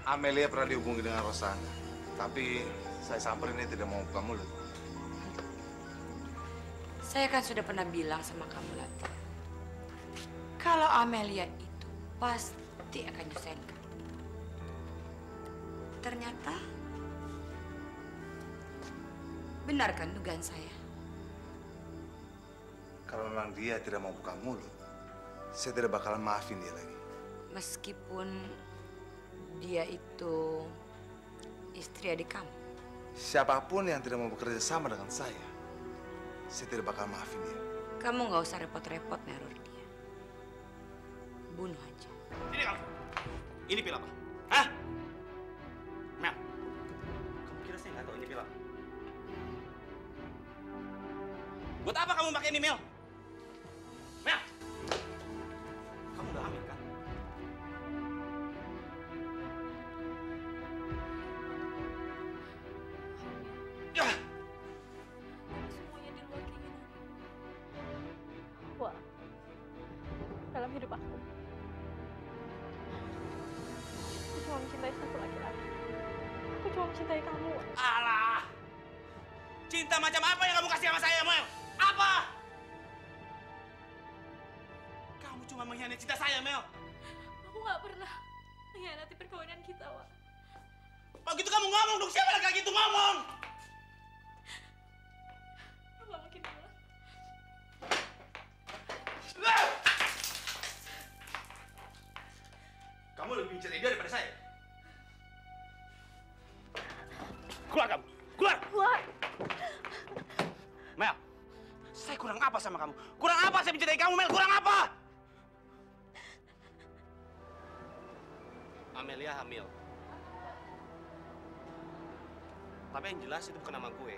Amelia pernah dihubungi dengan Rosana, tapi saya samperin dia tidak mau buka mulut. Saya kan sudah pernah bilang sama kamu, Lati. Kalau Amelia itu pasti akan nyusahin kamu. Ternyata benar kan dugaan saya? Kalau memang dia tidak mau buka mulut, saya tidak bakalan maafin dia lagi. Meskipun dia itu istri adik kamu. Siapapun yang tidak mau bekerja sama dengan saya tidak bakal maafin dia. Kamu nggak usah repot-repot neror dia. Bunuh aja. Ini kamu. Ini pil apa? Hah? Mel, kamu kira saya nggak tahu ini pil apa? Buat apa kamu pakai ini, Mel? Mel! Kamu udah hamil, kan? Ya! Semuanya di luar keinginan. Wah, dalam hidup aku cuma mencintai satu laki-laki. Aku cuma mencintai kamu. Alah! Cinta macam apa yang kamu kasih sama saya, Mel? Apa? Kamu cuma mengkhianati cinta saya, Mel. Aku nggak pernah mengkhianati perkawinan kita, Wak. Kalau gitu kamu ngomong dong, siapa laki-laki itu ngomong? Nggak mungkin bilang. Kamu lebih mencintai dia daripada saya. Keluar kamu! Keluar! Wak! Mel, saya kurang apa sama kamu? Kurang apa saya mencintai kamu, Mel? Kurang apa? Amelia hamil. Tapi yang jelas itu bukan nama gue.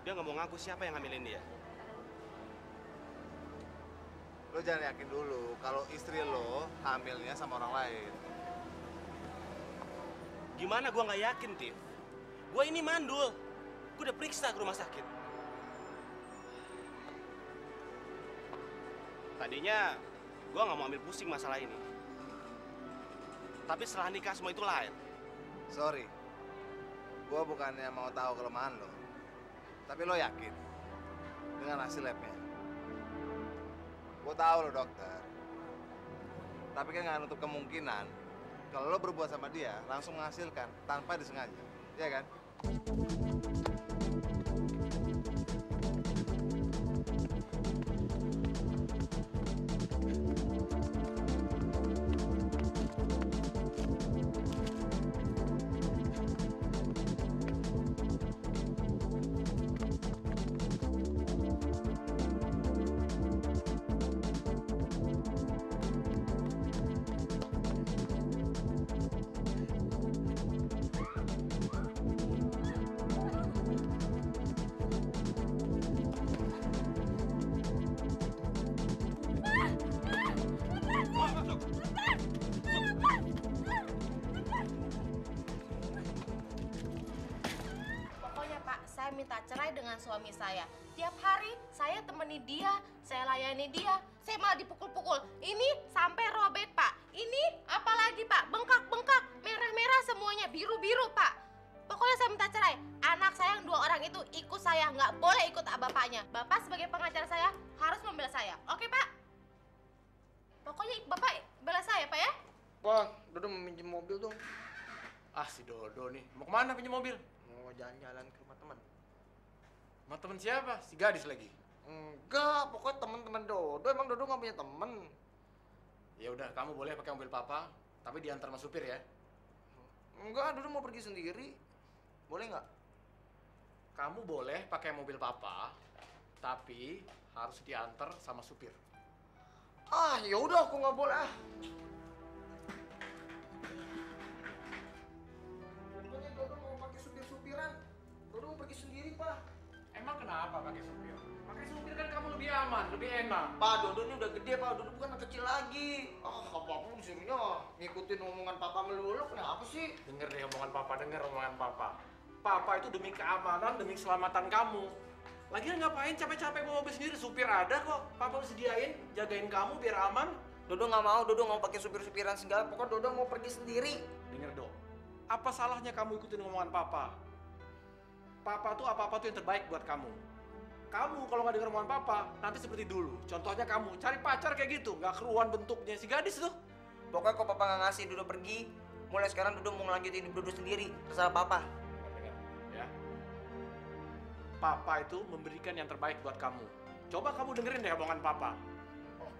Dia nggak mau ngaku siapa yang hamilin dia. Lo jangan yakin dulu kalau istri lo hamilnya sama orang lain. Gimana gue nggak yakin, Tiff? Gue ini mandul. Gue udah periksa ke rumah sakit. Tadinya gue nggak mau ambil pusing masalah ini. Tapi setelah nikah semua itu lain. Sorry, gue bukannya mau tahu kelemahan lo, tapi lo yakin dengan hasil labnya? Gue tahu lo dokter, tapi kan nggak nutup kemungkinan kalau lo berbuat sama dia langsung menghasilkan tanpa disengaja, ya kan? Pokoknya Pak, saya minta cerai dengan suami saya. Tiap hari saya temani dia, saya layani dia, saya malah dipukul-pukul. Ini sampai robek Pak. Ini apalagi Pak, bengkak-bengkak, merah-merah semuanya, biru-biru Pak. Pokoknya saya minta cerai. Anak saya yang 2 orang itu ikut saya, nggak boleh ikut bapaknya. Bapak sebagai pengacara saya harus membela saya. Oke Pak? Pokoknya Bapak bela saya Pak ya? Bang, Dodo mau minjem mobil dong. Ah, si Dodo nih. Mau kemana pinjam mobil? Mau jalan-jalan ke rumah teman. Sama temen siapa? Si gadis lagi. Enggak, pokoknya teman-teman Dodo. Emang Dodo nggak punya temen? Ya udah, kamu boleh pakai mobil papa, tapi diantar sama supir ya. Enggak, Dodo mau pergi sendiri. Boleh nggak? Kamu boleh pakai mobil papa, tapi harus diantar sama supir. Ah, ya udah aku nggak boleh. Pokoknya Dodo mau pakai supir-supiran. Dodo mau pergi sendiri, Pak. Emang kenapa pakai supir? Pakai supir kan kamu lebih aman, lebih enak. Pak, Dodo ini udah gede, Pak. Dodo bukan anak kecil lagi. Ah, apapun disuruhnya ngikutin omongan papa melulu. Kenapa sih? Dengar deh omongan papa, dengar omongan papa. Papa itu demi keamanan, demi keselamatan kamu. Lagian ngapain capek-capek bawa mobil sendiri? Supir ada kok. Papa udah sediain, jagain kamu biar aman. Dodo nggak mau, Dodo nggak mau pakai supir-supiran segala. Pokoknya Dodo mau pergi sendiri. Dengar dong, apa salahnya kamu ikutin omongan papa? Papa tuh apa-apa tuh yang terbaik buat kamu. Kamu kalau nggak denger omongan papa, nanti seperti dulu. Contohnya kamu cari pacar kayak gitu, nggak keruan bentuknya si gadis tuh. Pokoknya kalau papa nggak ngasih Dodo pergi, mulai sekarang Dodo mau ngelanjutin hidup Dodo sendiri. Terserah papa. Dengar, ya. Papa itu memberikan yang terbaik buat kamu. Coba kamu dengerin deh omongan papa.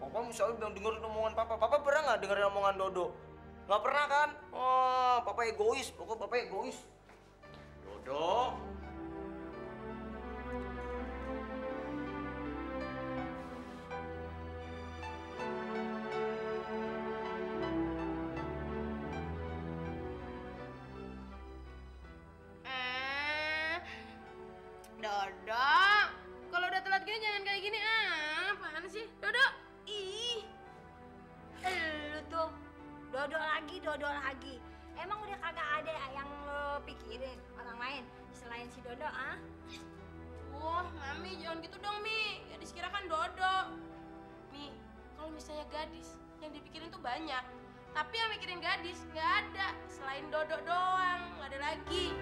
Papa misalnya bilang dengerin omongan papa. Papa pernah nggak dengerin omongan Dodo? Nggak pernah kan? Oh, papa egois. Pokoknya papa egois. Dodo. Dodo, kalau udah telat gini jangan kayak gini. Apaan sih? Dodo, ih. Lu tuh Dodo lagi. Emang udah kagak ada yang lo pikirin orang lain selain si Dodo, ah? Wah, Mami jangan gitu dong, Mi. Gadis kira kan Dodo. Mi, kalau misalnya gadis, yang dipikirin tuh banyak. Tapi yang mikirin gadis nggak ada. Selain Dodo doang, nggak ada lagi.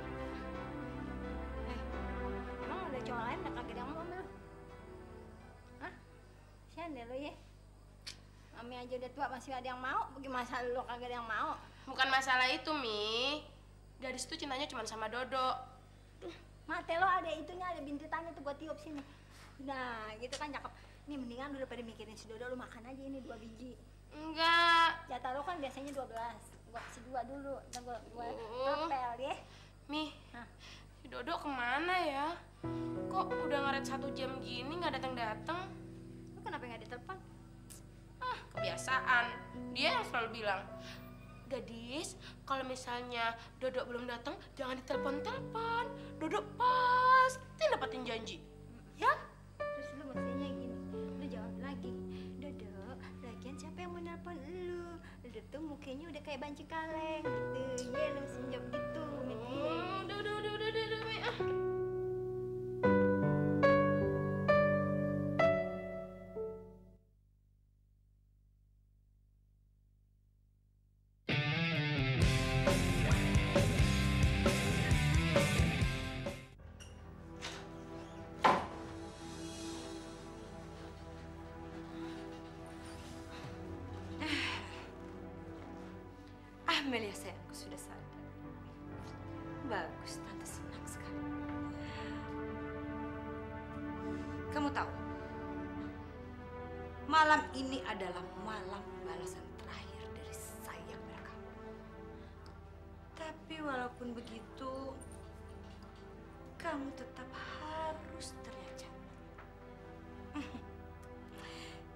Emang ada cowok lain udah kagak ada yang mau sama lu? Hah? Sian deh lu ya. Mami aja udah tua masih ada yang mau, bagaimana lu kagak ada yang mau? Bukan masalah itu, Mi. Gadis tuh cintanya cuma sama Dodo. Mate lo ada itunya, ada bintitannya tuh buat tiup sini. Nah, gitu kan cakep. Nih mendingan lu daripada mikirin si Dodo, lu makan aja ini 2 biji. Enggak. Jatah lo kan biasanya 12. Gua kasih 2 dulu, ntar gua apel ya. Mi, Hah? si Dodo kemana ya? Kok udah ngaret 1 jam gini nggak datang-datang? Lu kenapa nggak ditelepon? Kebiasaan. Dia yang selalu bilang, gadis, kalau misalnya Dodo belum datang, jangan ditelepon-telepon. Dodo pasti dapetin janji. Ya? Terus lu mestinya gini, lu jawab lagi, Dodo, lagian siapa yang mau nelpon lu? Dodo tuh mukanya udah kayak banci kaleng gitu. Ya lu mesti jawab gitu. Udah, Mi. Amelia sayangku sudah sadar. Bagus, Tante senang sekali. Kamu tahu, malam ini adalah malam balasan terakhir dari saya kepada kamu. Tapi walaupun begitu, kamu tetap harus terlihat cantik.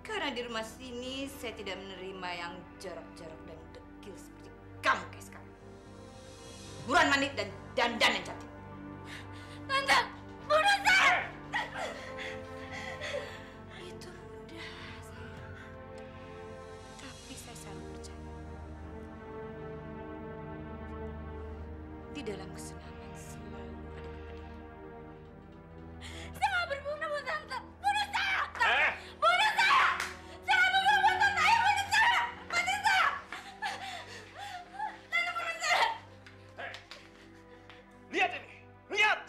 Karena di rumah sini saya tidak menerima yang jorok-jorok dan dekil seperti kamu kayak sekarang. Buruan mandi dan dandan yang cantik. Tante, bunuh saya! Itu mudah, sayang. Tapi saya selalu percaya. Di dalam kesenangan selalu ada kepedihan. Saya nggak berguna buat Tante. Bunuh saya! Bunuh saya! Saya nggak berguna buat Tante. Ayo bunuh saya! Mati saya! Tante bunuh saya! Lihat ini, lihat!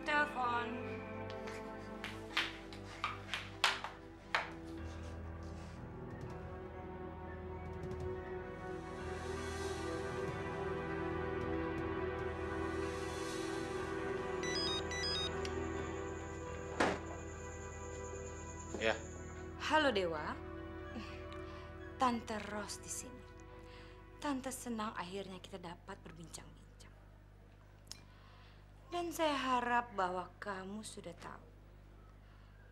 Telepon. Ya. Halo Dewa, Tante Ros di sini. Tante senang akhirnya kita dapat berbincang-bincang. Dan saya harap bahwa kamu sudah tahu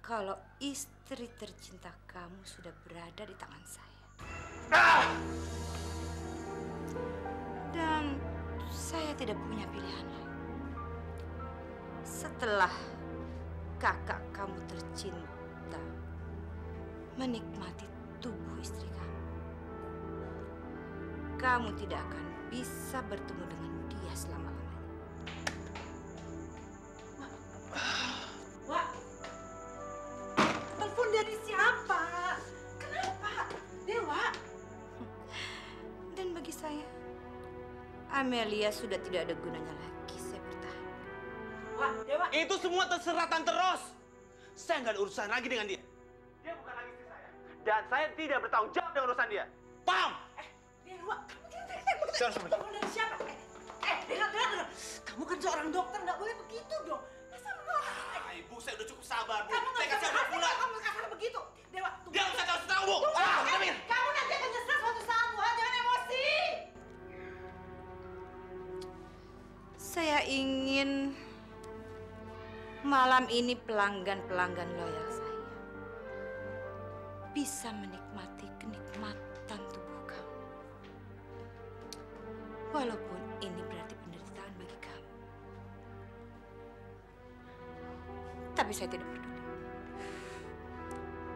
kalau istri tercinta kamu sudah berada di tangan saya. Dan saya tidak punya pilihan lain. Setelah kakak kamu tercinta menikmati tubuh istri kamu, kamu tidak akan bisa bertemu dengan dia selama-lamanya. Wah, Amelia sudah tidak ada gunanya lagi, saya bertahan. Wah, Dewa. Itu semua terserah Tante Ros. Saya nggak ada urusan lagi dengan dia. Dia bukan lagi istri saya. Dan saya tidak bertanggung jawab dengan urusan dia. Paham? Dewa, kamu dari siapa? Dengar. Kamu kan seorang dokter, nggak boleh begitu dong. Masa Ibu, saya udah cukup sabar, Bu. kamu Saya nggak kasih bisa obat pulang. kamu kasar begitu. Dewa, tunggu. Dia nggak usah kasih tahu, Bu. Tunggu, kamu nanti akan nyesel suatu saat, Bu. Jangan emosi. Saya ingin malam ini pelanggan-pelanggan loyal saya bisa menikmati kenikmatan tubuh kamu. Walaupun ini berarti penderitaan bagi kamu. Tapi saya tidak peduli.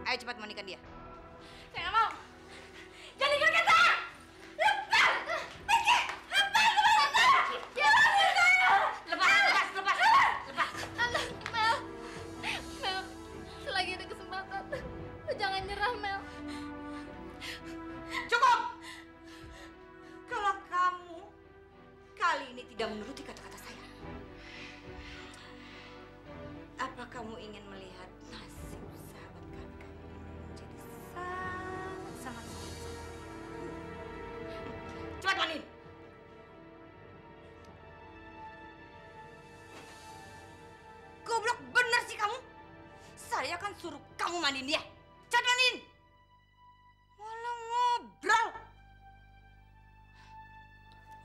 Ayo cepat mandikan dia. Saya nggak mau. Jangan ikut saya. Lepas. Pergi. Lepas. Mel, selagi ada kesempatan, lu jangan nyerah, Mel. Cukup! Kalau kamu kali ini tidak menuruti kata-kata saya, apa kamu ingin melihat nasib sahabat kami menjadi sangat sulit? Cepat mandiin! Goblok bener sih kamu! Saya akan suruh kamu mandiin dia. Cepat mandiin! Malah ngobrol.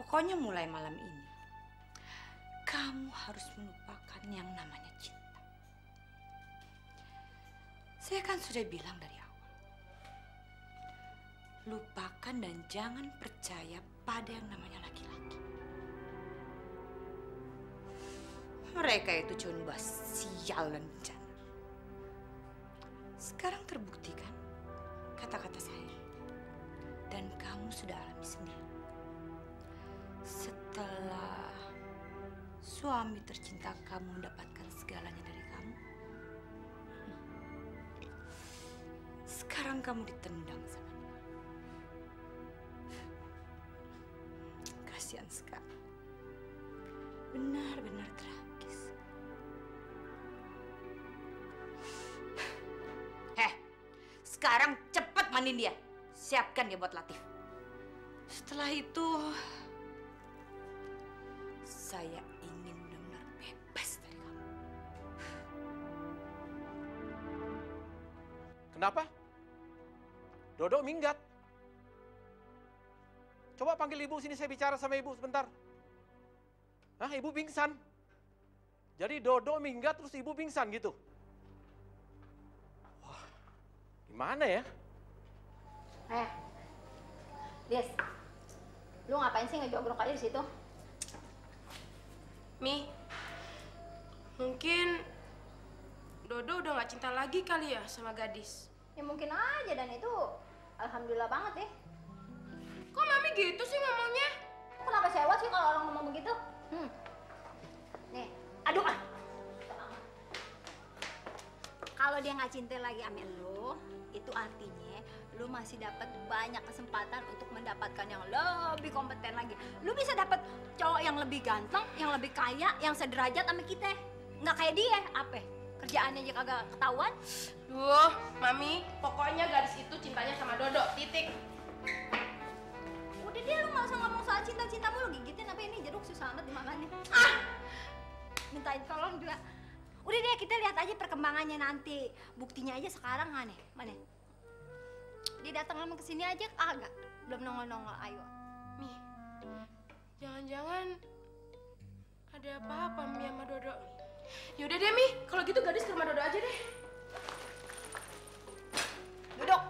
Pokoknya mulai malam ini, kamu harus melupakan yang namanya cinta. Saya kan sudah bilang dari awal. Lupakan dan jangan percaya pada yang namanya laki-laki. Mereka itu cuma sial dan bencana. Sekarang terbuktikan kata-kata saya. Dan kamu sudah alami sendiri. Setelah suami tercinta kamu mendapatkan segalanya dari kamu, sekarang kamu ditendang sama dia. Kasihan sekali. Benar-benar tragis. Sekarang cepat mandiin dia. Siapkan dia buat Latif. Setelah itu, saya ingin benar-benar bebas dari kamu. Kenapa? Dodo minggat. Coba panggil ibu sini, saya bicara sama ibu sebentar. Hah, ibu pingsan. Jadi Dodo minggat terus ibu pingsan gitu. Wah, gimana ya? Des, lu ngapain sih ngejogrok aja di situ? Mi, mungkin Dodo udah nggak cinta lagi kali ya sama gadis. Ya mungkin aja, dan itu alhamdulillah banget ya. Kok Mami gitu sih ngomongnya? Kenapa sewot sih kalau orang ngomong begitu? Nih, aduh ah. Kalau dia nggak cinta lagi sama lu, itu artinya lu masih dapat banyak kesempatan untuk mendapatkan yang lebih kompeten lagi. Lu bisa dapat cowok yang lebih ganteng, yang lebih kaya, yang sederajat sama kita. Nggak kayak dia, apa? Kerjaannya aja kagak ketahuan. Duh, Mami, pokoknya gadis itu cintanya sama Dodo, titik. Udah dia, lu nggak usah ngomong soal cinta-cinta mulu, gigitin apa ini jeruk susah amat dimakannya. Mintain tolong juga. Udah deh, kita lihat aja perkembangannya nanti. Buktinya aja sekarang aneh. Mana? Dia datang lama kesini aja kagak. Belum nongol-nongol, ayo. Mi, jangan-jangan ada apa-apa Mi sama Dodo. Yaudah deh Mi, kalau gitu gadis ke rumah Dodo aja deh. Duduk.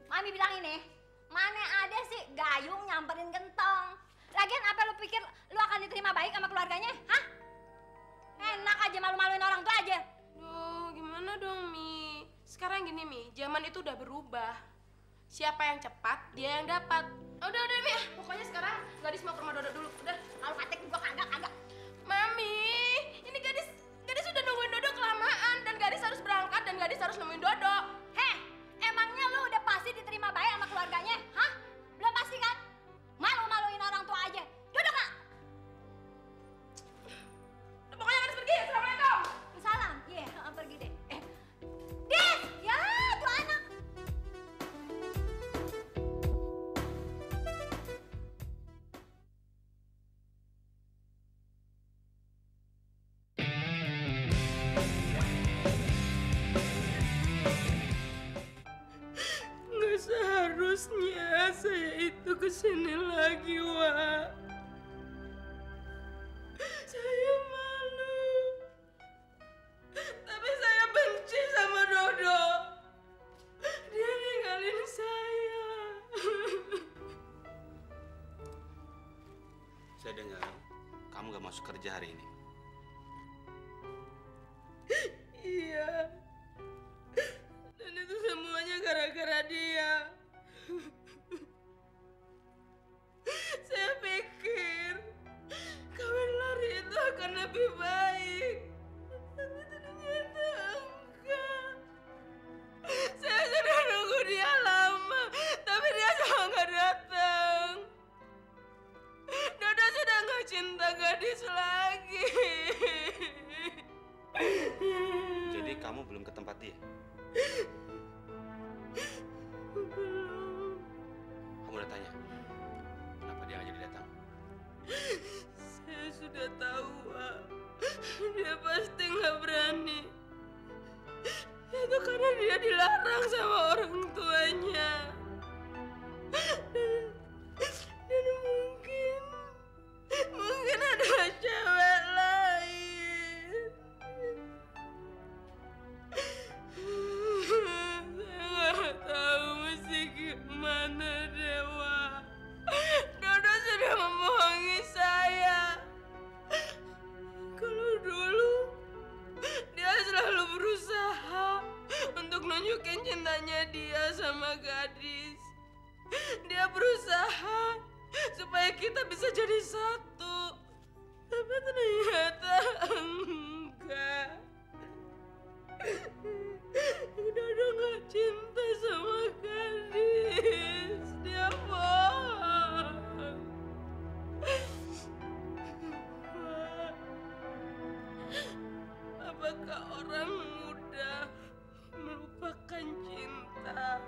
Mami bilang ini, mana ada sih gayung nyamperin gentong. Lagian apa lu pikir lu akan diterima baik sama keluarganya? Hah? Enak aja malu-maluin orang tua aja. Duh, gimana dong Mi? Sekarang gini Mi, zaman itu udah berubah. Siapa yang cepat, dia yang dapat. Udah Mi, pokoknya sekarang gadis mau ke rumah Dodo dulu. Udah, Kalau katek juga kagak. Mami, ini gadis udah nungguin Dodo kelamaan dan gadis harus berangkat dan gadis harus nemuin Dodo. Heh, emangnya lu udah pasti diterima baik sama keluarganya? Hah? Belum pasti kan? Malu-maluin orang Nggak seharusnya saya itu kesini lagi, Wak. Saya malu. Tapi saya benci sama Dodo. Dia ninggalin saya. Saya dengar kamu gak masuk kerja hari ini. Iya. Dan itu semuanya gara-gara dia. Saya pikir kawin lari itu akan lebih baik. Tapi ternyata enggak. Saya sudah nunggu dia lama, tapi dia sama nggak datang. Dodo sudah nggak cinta gadis lagi. Jadi kamu belum ke tempat dia? Belum. Kamu udah tanya? Kenapa dia nggak jadi datang? Saya sudah tahu, Pak. Dia pasti nggak berani. Itu karena dia dilarang sama orang tuanya. Dan mungkin ada cewek lain. Saya nggak tahu mesti gimana, Dewa. Dodo sudah membohongi saya. Kalau dulu dia selalu berusaha untuk nunjukin cintanya dia sama gadis. Dia berusaha supaya kita bisa jadi satu. Tapi ternyata enggak. Dodo nggak cinta sama gadis. Dia bohong. Apakah orang muda melupakan cinta?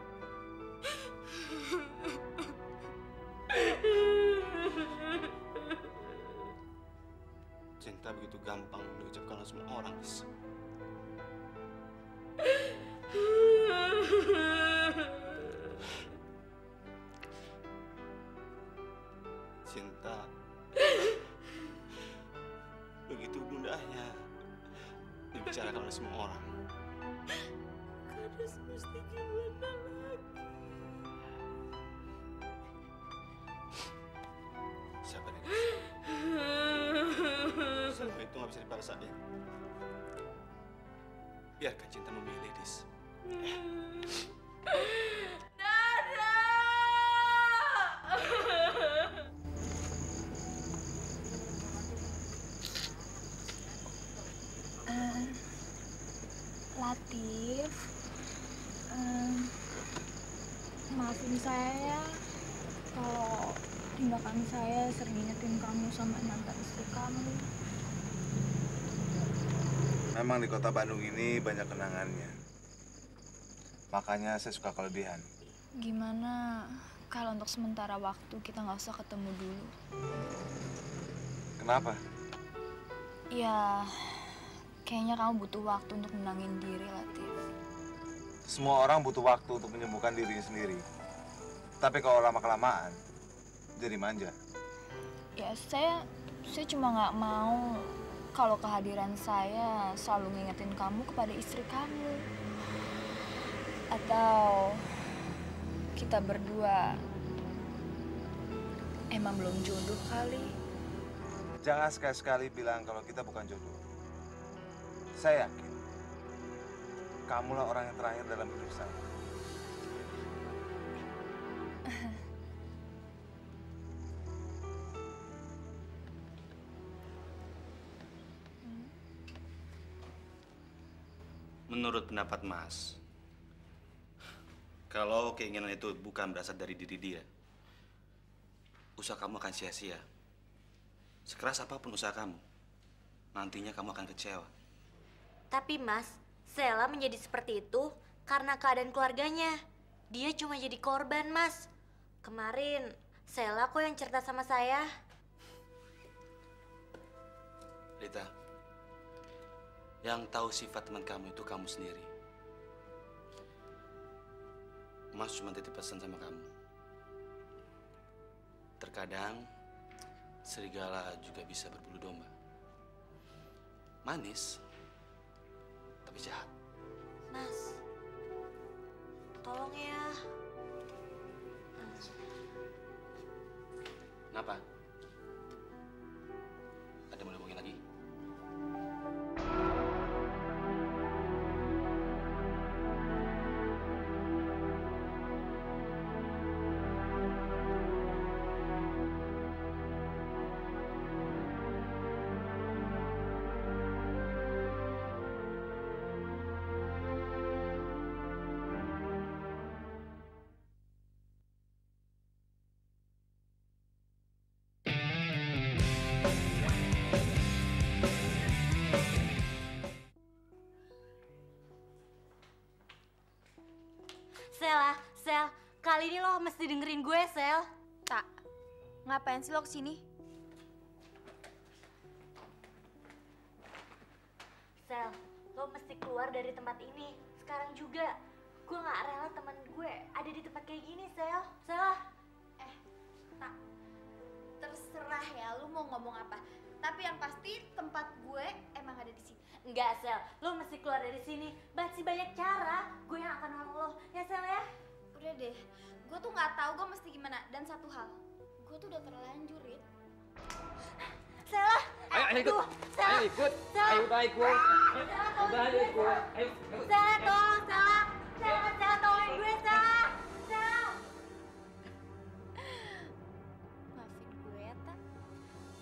Cinta begitu gampang diucapkan oleh semua orang, Lis. Cinta begitu mudahnya dibicarakan oleh semua orang. Gadis mesti gimana lagi? Sabar ya, Lis. Semua itu nggak bisa dipaksain. Biarkan cinta memilih, Lis. Latif, maafin saya ya kalau tindakan saya sering ingetin kamu sama mantan istri kamu. Memang di kota Bandung ini banyak kenangannya. Makanya saya suka kelebihan. Gimana kalau untuk sementara waktu kita nggak usah ketemu dulu? Kenapa? Ya, kayaknya kamu butuh waktu untuk menenangin diri, Latif. Semua orang butuh waktu untuk menyembuhkan dirinya sendiri. Tapi kalau lama-kelamaan, jadi manja. Ya, saya cuma nggak mau kalau kehadiran saya selalu ngingetin kamu kepada istri kamu. Atau kita berdua emang belum jodoh kali. Jangan sekali-sekali bilang kalau kita bukan jodoh. Saya yakin, kamulah orang yang terakhir dalam hidup saya. Menurut pendapat Mas, kalau keinginan itu bukan berasal dari diri dia, usaha kamu akan sia-sia. Sekeras apapun usaha kamu, nantinya kamu akan kecewa. Tapi Mas, Sela menjadi seperti itu karena keadaan keluarganya. Dia cuma jadi korban, Mas. Kemarin, Sela kok yang cerita sama saya. Lita, yang tahu sifat teman kamu itu kamu sendiri. Mas cuma titip pesan sama kamu. Terkadang serigala juga bisa berbulu domba. Manis, tapi jahat. Mas, tolong ya. Kenapa? Ada mau ngomongin lagi? Sel, kali ini lo mesti dengerin gue, Sel. Tak, ngapain sih lo kesini? Sel, lo mesti keluar dari tempat ini. Sekarang juga. Gue gak rela teman gue ada di tempat kayak gini, Sel. Sel. Tak, terserah ya lu mau ngomong apa. Tapi yang pasti tempat gue emang ada di sini. Enggak, Sel. Lo mesti keluar dari sini. Masih banyak cara. Gue yang akan nolong lo. Ya, Sel ya? Udah deh, gue tuh nggak tahu gue mesti gimana. Dan satu hal, gue tuh udah terlanjur, Rit. Sel. Ayo ikut. Sel. Ayo ikut. Sel. Ayo udah ikut. Udah ayo ikut. Ayo. Sel, tolong, Sel. Sel, tolongin gue, Sel. Sel. Maafin gue ya, Tak.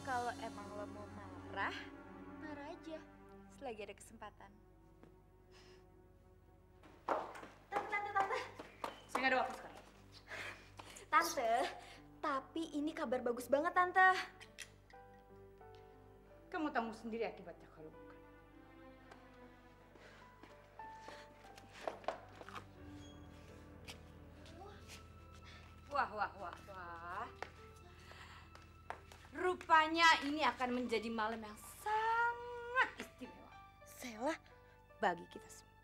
Kalau emang lo mau marah, marah aja. Selagi ada kesempatan. Tante. Saya nggak ada waktu sekarang. Tante, tapi ini kabar bagus banget, Tante. Kamu tanggung sendiri akibatnya kalau bukan. Wah. Rupanya ini akan menjadi malam yang sangat istimewa. Sela? Bagi kita semua.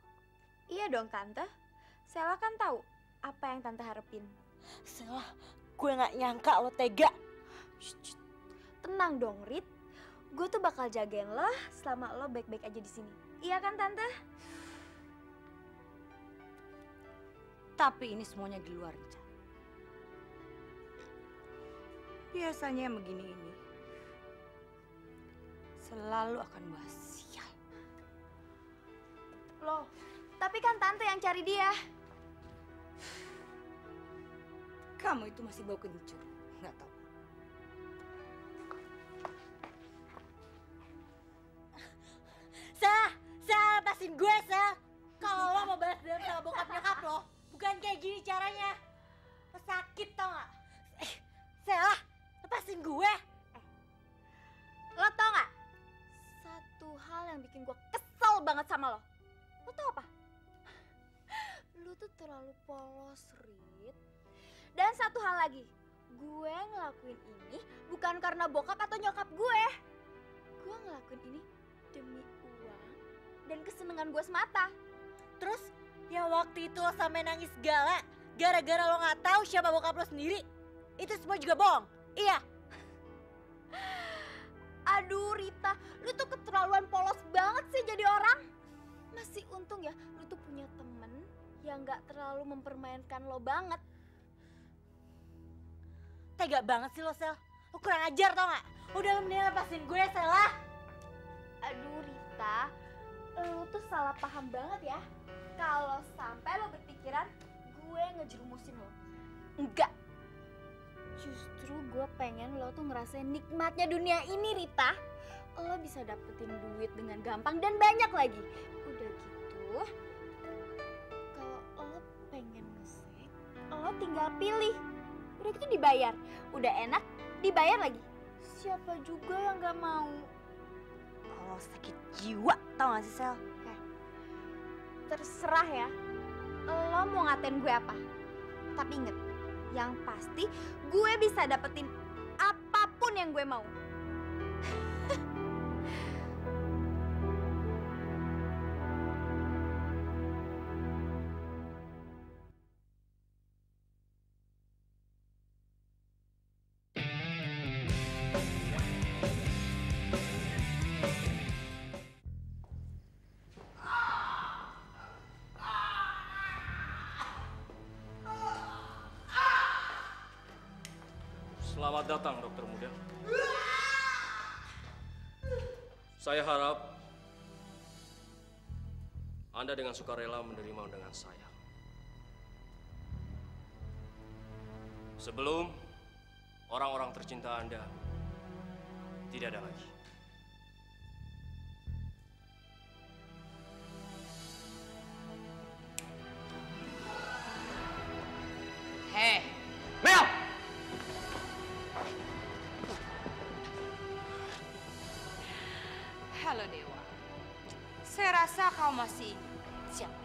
Iya dong, Tante. Sela kan tahu apa yang Tante harapin. Sel, gue gak nyangka lo tega. Shh. Tenang dong, Rit. Gue tuh bakal jagain lo selama lo baik-baik aja di sini. Iya kan, Tante? Tapi ini semuanya di luar rencana. Biasanya yang begini ini selalu akan buat sial. Loh, tapi kan Tante yang cari dia. Kamu itu masih bau kencur, nggak tahu. Sel, lepasin gue, Sel. Kalau lo mau balas dendam sama bokap nyokap lo, bukan kayak gini caranya. Lo sakit tau gak? Sel, lepasin gue. Lo tau gak? Satu hal yang bikin gue kesel banget sama lo. Lo tau apa? Lo tuh terlalu polos, Rit. Dan satu hal lagi, gue ngelakuin ini bukan karena bokap atau nyokap gue. Gue ngelakuin ini demi uang dan kesenangan gue semata. Terus yang waktu itu lo sampai nangis segala gara-gara lo nggak tahu siapa bokap lo sendiri. Itu semua juga bohong. Iya. Aduh Rita, lu tuh keterlaluan polos banget sih jadi orang. Masih untung ya, lu tuh punya temen yang gak terlalu mempermainkan lo banget. Tega banget sih lo, Sel. Lo kurang ajar tau gak? Udah lo mendingan lepasin gue, Sel lah. Aduh Rita, lu tuh salah paham banget ya. Kalau sampai lo berpikiran gue ngejerumusin lo. Enggak. Justru gue pengen lo tuh ngerasain nikmatnya dunia ini, Rita. Lo bisa dapetin duit dengan gampang dan banyak lagi. Udah gitu, kalau lo pengen nge-seks, lo tinggal pilih. Udah gitu dibayar. Udah enak, dibayar lagi. Siapa juga yang gak mau? Lo sakit jiwa, tau gak sih, Sel? Terserah ya, lo mau ngatain gue apa. Tapi inget, yang pasti gue bisa dapetin apapun yang gue mau. Selamat datang, dokter muda. Saya harap Anda dengan sukarela menerima undangan saya. Sebelum orang-orang tercinta Anda tidak ada lagi. Hei, Mel! halo Dewa. Saya rasa kau masih ingat siapa?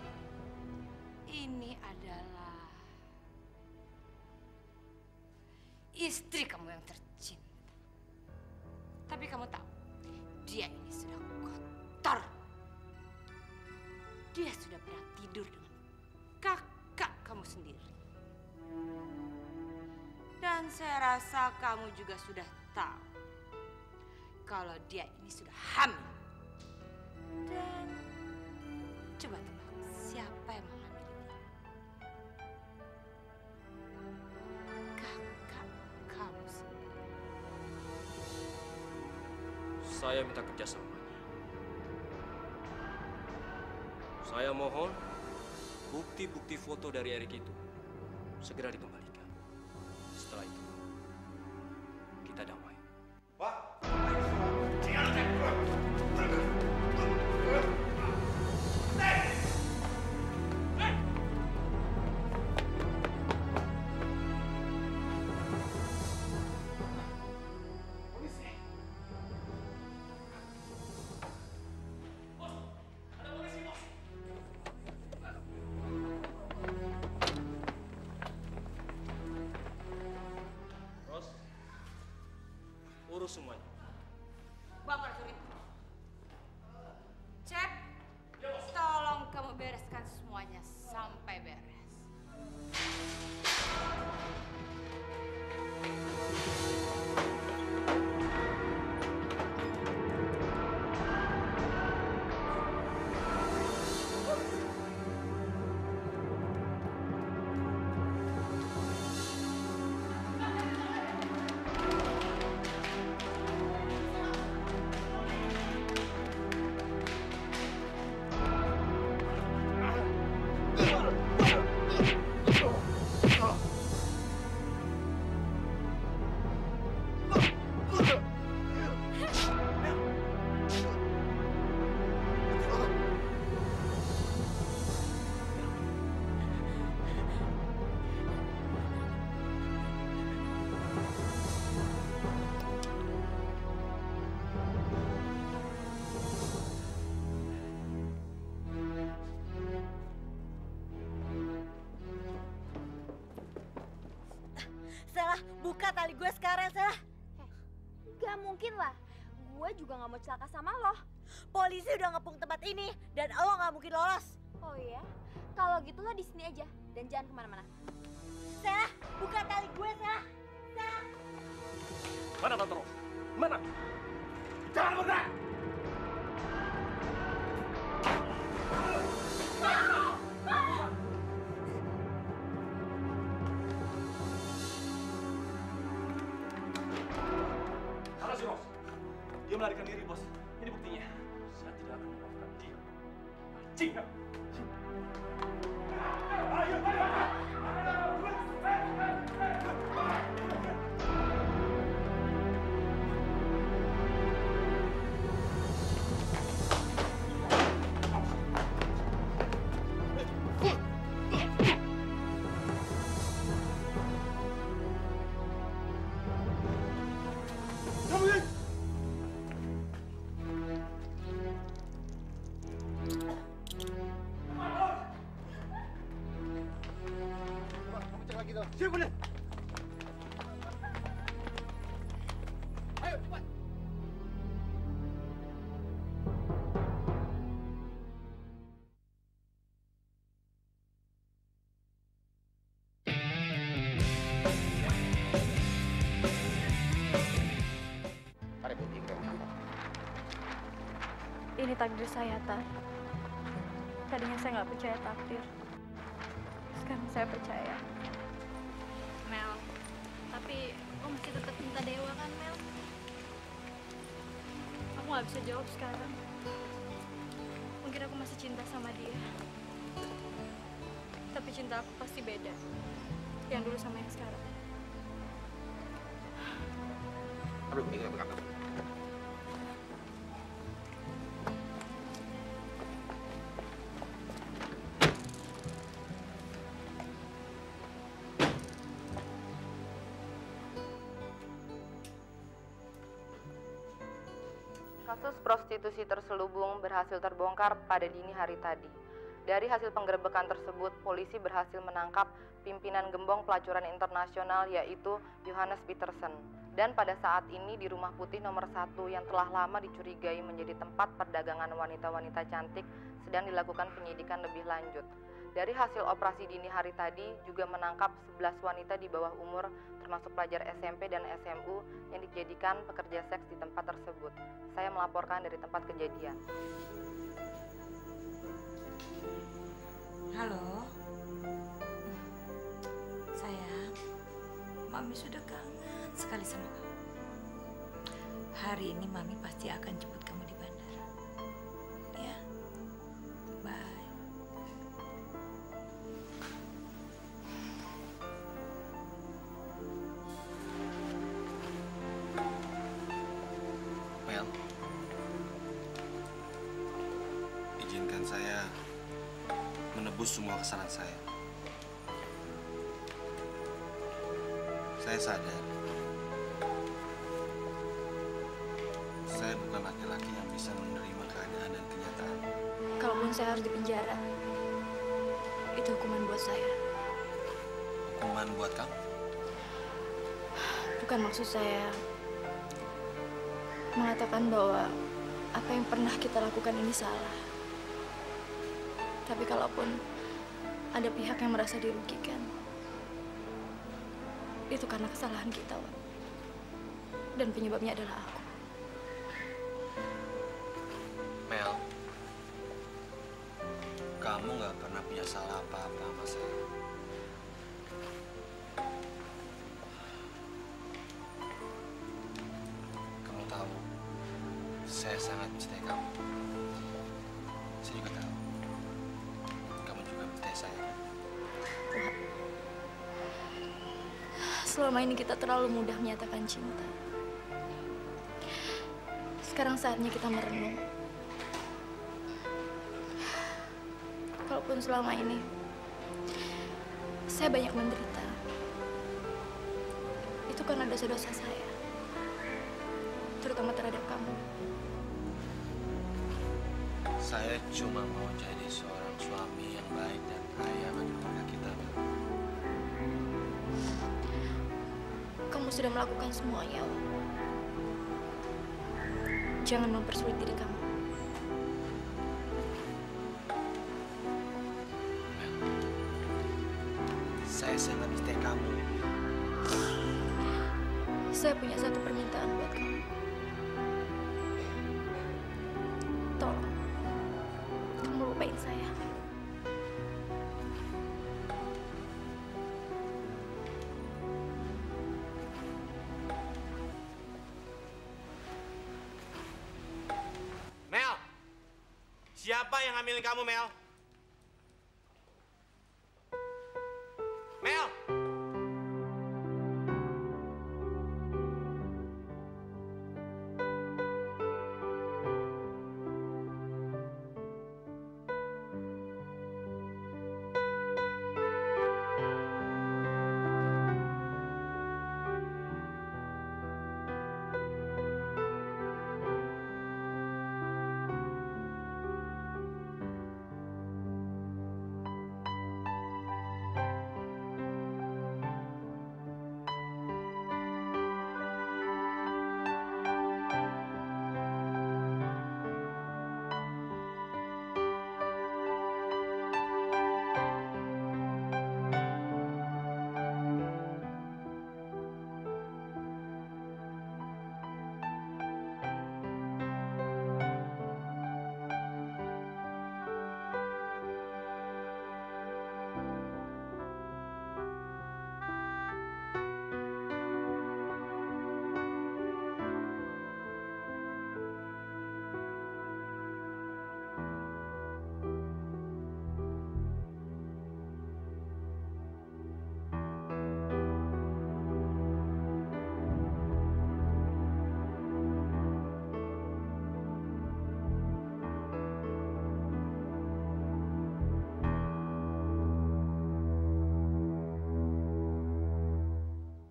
Ini adalah istri kamu yang tercinta. Tapi kamu tahu, dia ini sudah kotor. Dia sudah pernah tidur dengan kakak kamu sendiri. Dan saya rasa kamu juga sudah tahu kalau dia ini sudah hamil. Dan coba tebak siapa yang menghamili dia? Kakak kamu sendiri. Saya minta kerjasamanya. Saya mohon bukti-bukti foto dari Erik itu segera dikembalikan. Setelah itu, kita damai. Urus semuanya. Bapak Prajurit. Cep, tolong kamu bereskan semuanya sampai beres. Salah, buka tali gue sekarang, Salah. Gak mungkin lah. Gue juga gak mau celaka sama lo. Polisi udah ngepung tempat ini dan lo gak mungkin lolos. Oh iya? Kalau gitu lo di sini aja dan jangan kemana-mana. Salah, buka tali gue, Salah. Salah. Mana Tante Ros? Mana? Jangan bergerak! Mana si Ros? Dia melarikan diri, bos. Ini buktinya. Saya tidak akan memaafkan dia. Anjing! Ayo, ayo, ayo! Siapa dia? Ayo, cepat. Mari Putih, kita berangkat. Ini takdir saya, Tan. Tadinya saya nggak percaya takdir. Sekarang saya percaya. Mel, tapi lo mesti tetap nggak bisa jawab sekarang. Mungkin aku masih cinta sama dia. Tapi cinta aku pasti beda. Yang dulu sama yang sekarang. Aduh, ini nggak berangkat. Kasus prostitusi terselubung berhasil terbongkar pada dini hari tadi. Dari hasil penggerebekan tersebut, polisi berhasil menangkap pimpinan gembong pelacuran internasional yaitu Johannes Petersen. Dan pada saat ini di Rumah Putih nomor 1 yang telah lama dicurigai menjadi tempat perdagangan wanita-wanita cantik sedang dilakukan penyidikan lebih lanjut. Dari hasil operasi dini hari tadi juga menangkap 11 wanita di bawah umur termasuk pelajar SMP dan SMU yang dijadikan pekerja seks di tempat tersebut. Saya melaporkan dari tempat kejadian. Halo. Sayang, Mami sudah kangen sekali sama kamu. Hari ini Mami pasti akan jemput kamu di bandara. Ya. Bye. Mel, izinkan saya menebus semua kesalahan saya. Saya sadar, saya bukan laki-laki yang bisa menerima keadaan dan kenyataan. Kalaupun saya harus dipenjara, itu hukuman buat saya. Hukuman buat kamu? Bukan maksud saya mengatakan bahwa apa yang pernah kita lakukan ini salah. Tapi kalaupun ada pihak yang merasa dirugikan, itu karena kesalahan kita, Wak. Dan penyebabnya adalah aku. Mel, kamu nggak pernah punya salah apa-apa sama saya. Kamu tahu, saya sangat mencintai kamu. Saya juga tahu, kamu juga mencintai saya. Wak, selama ini kita terlalu mudah menyatakan cinta. Sekarang saatnya kita merenung. Kalaupun selama ini saya banyak menderita, itu karena dosa-dosa saya, terutama terhadap kamu. Saya cuma mau jadi seorang suami yang baik dan kaya bagi keluarga kita, Mel. Kamu sudah melakukan semuanya, Wak. Jangan mempersulit diri kamu. Saya sangat mencintai kamu. Saya punya satu permintaan buat kamu. Tolong, kamu lupain saya. Mel, siapa yang hamilin kamu, Mel?